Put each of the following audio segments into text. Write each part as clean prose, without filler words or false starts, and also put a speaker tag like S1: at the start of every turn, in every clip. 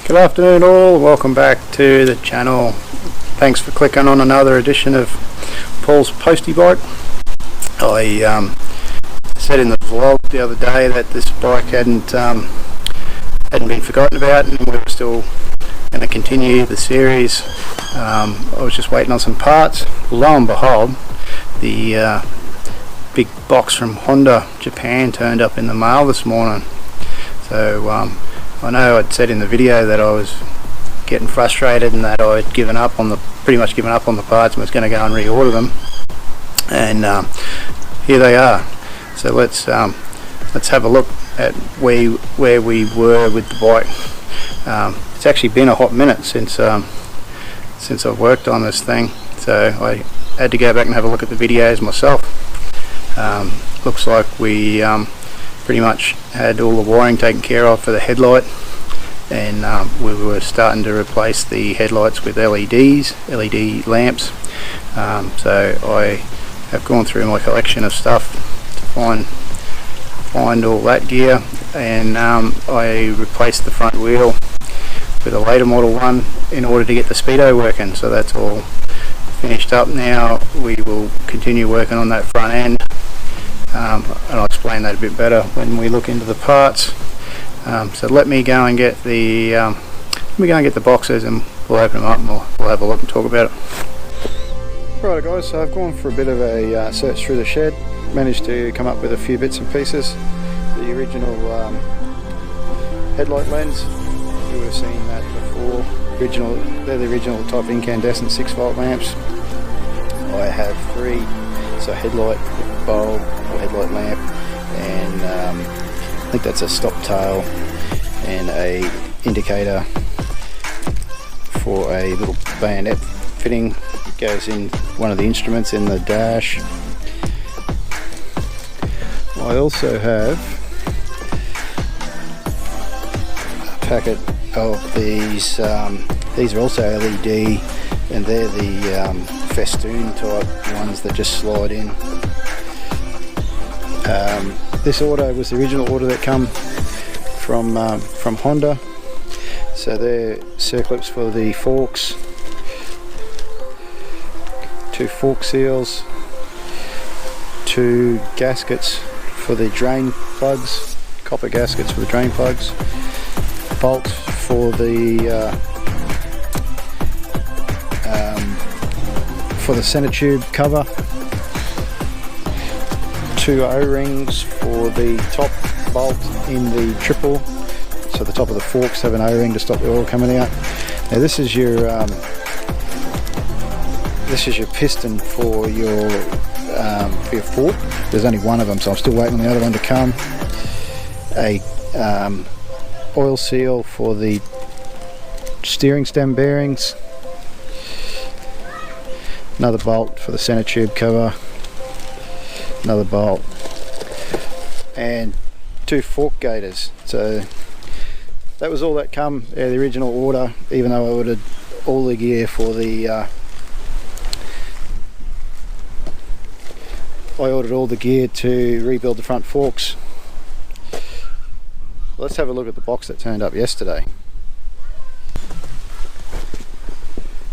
S1: Good afternoon all, welcome back to the channel. Thanks for clicking on another edition of Paul's Postie bike. I said in the vlog the other day that this bike hadn't been forgotten about and we were still going to continue the series. I was just waiting on some parts. Lo and behold, the big box from Honda Japan turned up in the mail this morning. So I know I'd said in the video that I was getting frustrated and that I'd pretty much given up on the parts and was going to go and reorder them. And here they are. So let's have a look at where we were with the bike. It's actually been a hot minute since I've worked on this thing, so I had to go back and have a look at the videos myself. Looks like we pretty much had all the wiring taken care of for the headlight, and we were starting to replace the headlights with LED lamps. So I have gone through my collection of stuff to find all that gear, and I replaced the front wheel with a later model one in order to get the speedo working. So that's all finished up now. We will continue working on that front end. And I'll explain that a bit better when we look into the parts. So let me go and get the boxes and we'll open them up and we'll have a look and talk about it. Right guys, so I've gone for a bit of a search through the shed. Managed to come up with a few bits and pieces. The original headlight lens, you would have seen that before. They're the original type of incandescent 6-volt lamps. I have 3, so headlight bulb or headlight lamp, and I think that's a stop tail and a indicator for a little bayonet fitting. It goes in one of the instruments in the dash. I also have a packet of these. These are also LED, and they're the festoon type ones that just slide in. This order was the original order that come from Honda. So they're circlips for the forks, 2 fork seals, 2 gaskets for the drain plugs, copper gaskets for the drain plugs, bolts for the center tube cover, 2 O-rings for the top bolt in the triple, so the top of the forks have an O-ring to stop the oil coming out. Now this is your piston for your fork. There's only one of them, so I'm still waiting on the other one to come. A oil seal for the steering stem bearings, another bolt for the center tube cover, another bolt, and 2 fork gaiters. So that was all that come the original order, even though I ordered all the gear for the I ordered all the gear to rebuild the front forks. Let's have a look at the box that turned up yesterday.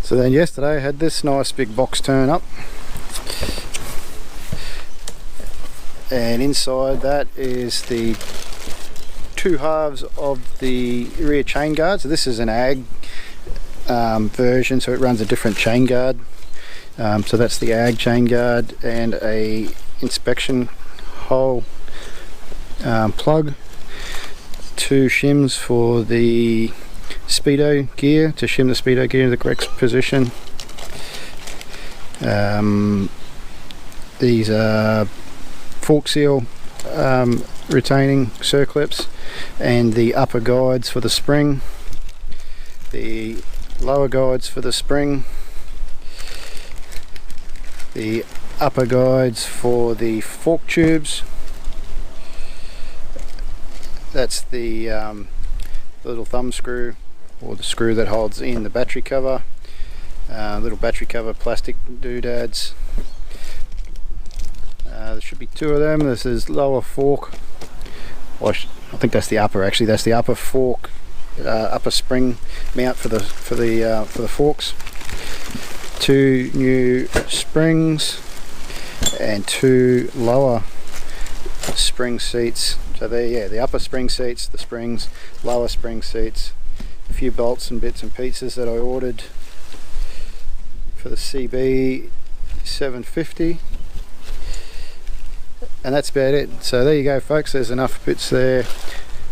S1: So then yesterday I had this nice big box turn up, and inside that is the 2 halves of the rear chain guard. So this is an AG version, so it runs a different chain guard. So that's the AG chain guard, and a inspection hole plug, 2 shims for the speedo gear, to shim the speedo gear in the correct position. These are fork seal retaining circlips, and the upper guides for the spring, the lower guides for the spring, the upper guides for the fork tubes. That's the little thumb screw, or the screw that holds in the battery cover. Little battery cover plastic doodads. There should be 2 of them. This is lower fork, I think that's the upper, actually that's the upper fork upper spring mount for the forks, 2 new springs, and 2 lower spring seats. So there, yeah, the upper spring seats, the springs, lower spring seats, a few bolts and bits and pieces that I ordered for the CB 750, and that's about it. So there you go, folks, there's enough bits there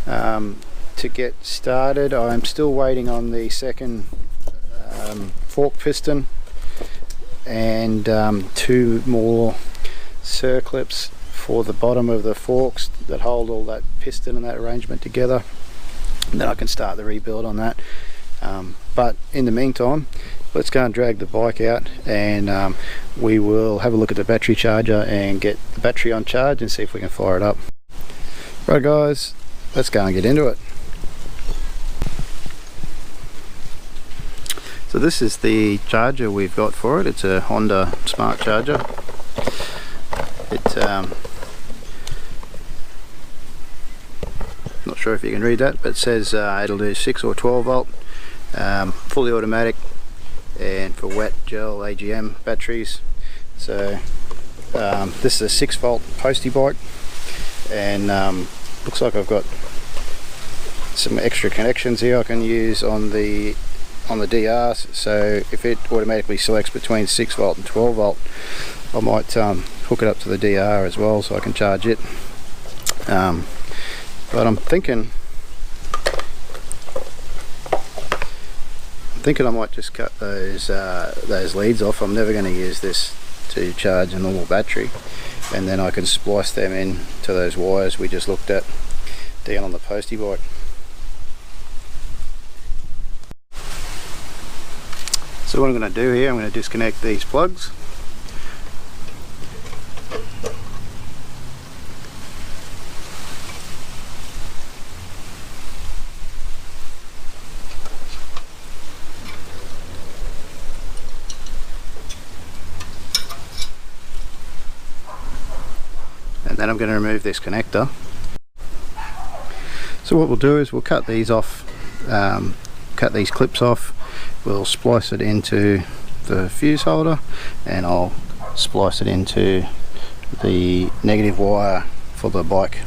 S1: to get started. I'm still waiting on the second fork piston and 2 more circlips for the bottom of the forks that hold all that piston and that arrangement together, and then I can start the rebuild on that. But in the meantime, let's go and drag the bike out, and we will have a look at the battery charger and get the battery on charge and see if we can fire it up. Right guys, let's go and get into it. So this is the charger we've got for it. It's a Honda Smart Charger. It's not sure if you can read that, but it says it'll do 6 or 12 volt, fully automatic, and for wet gel AGM batteries. So this is a 6 volt Postie bike, and looks like I've got some extra connections here I can use on the DRs. So if it automatically selects between 6 volt and 12 volt, I might hook it up to the DR as well so I can charge it. But I'm thinking I might just cut those leads off. I'm never going to use this to charge a normal battery, and then I can splice them in to those wires we just looked at down on the Postie bike. So what I'm going to do here, I'm going to disconnect these plugs. And then I'm going to remove this connector. So what we'll do is we'll cut these off, cut these clips off, we'll splice it into the fuse holder, and I'll splice it into the negative wire for the bike.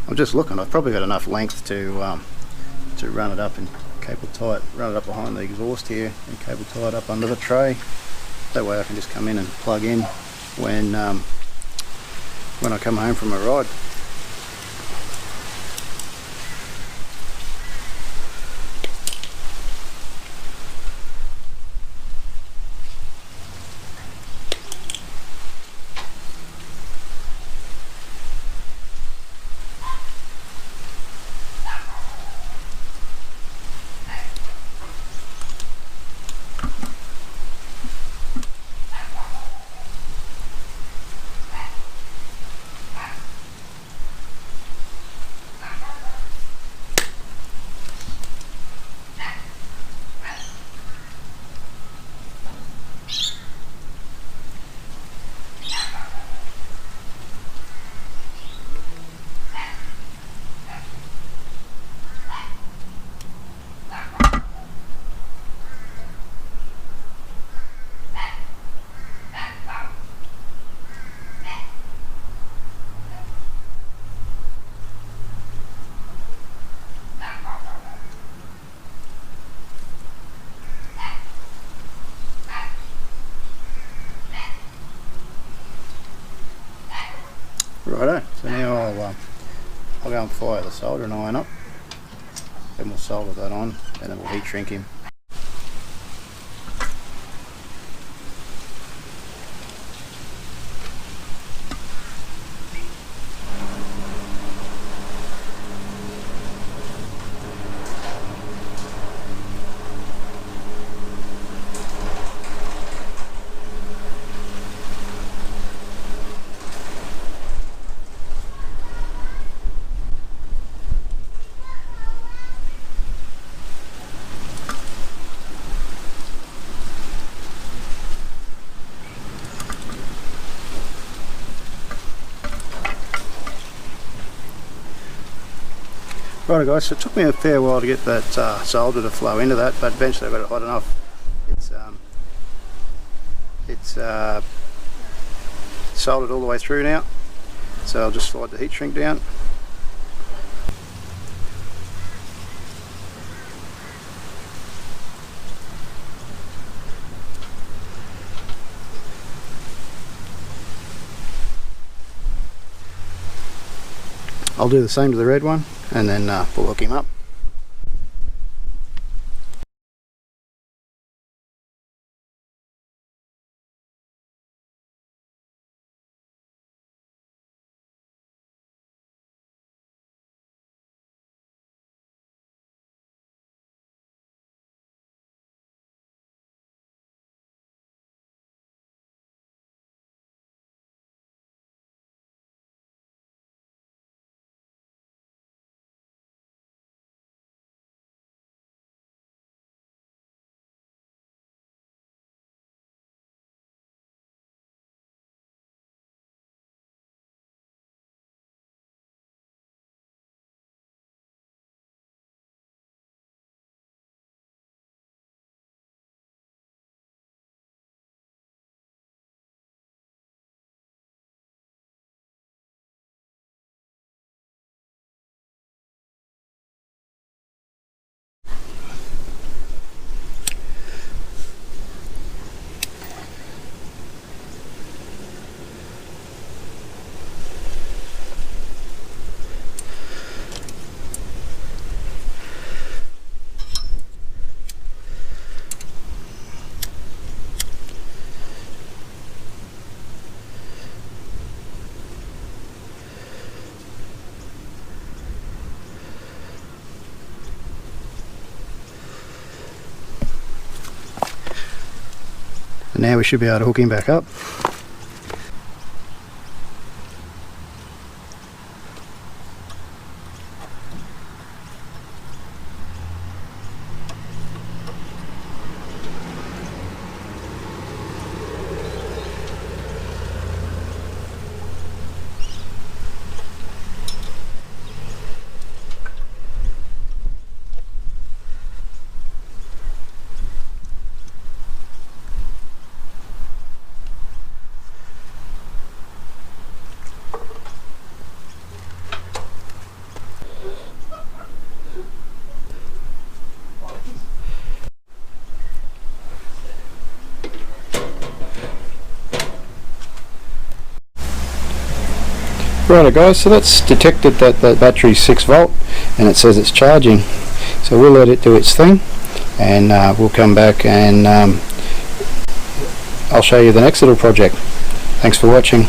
S1: I'm just looking, I've probably got enough length to run it up and cable tie it, run it up behind the exhaust here and cable tie it up under the tray. That way I can just come in and plug in when I come home from a ride. Righto, so now I'll go and fire the soldering iron up, then we'll solder that on, and then we'll heat shrink him. Righto guys, so it took me a fair while to get that solder to flow into that, but eventually I got it hot enough. It's soldered all the way through now, so I'll just slide the heat shrink down. I'll do the same to the red one, and then we'll hook him up. And now we should be able to hook him back up. Righto guys, so that's detected that the battery's 6 volt and it says it's charging, so we'll let it do its thing, and we'll come back and I'll show you the next little project. Thanks for watching.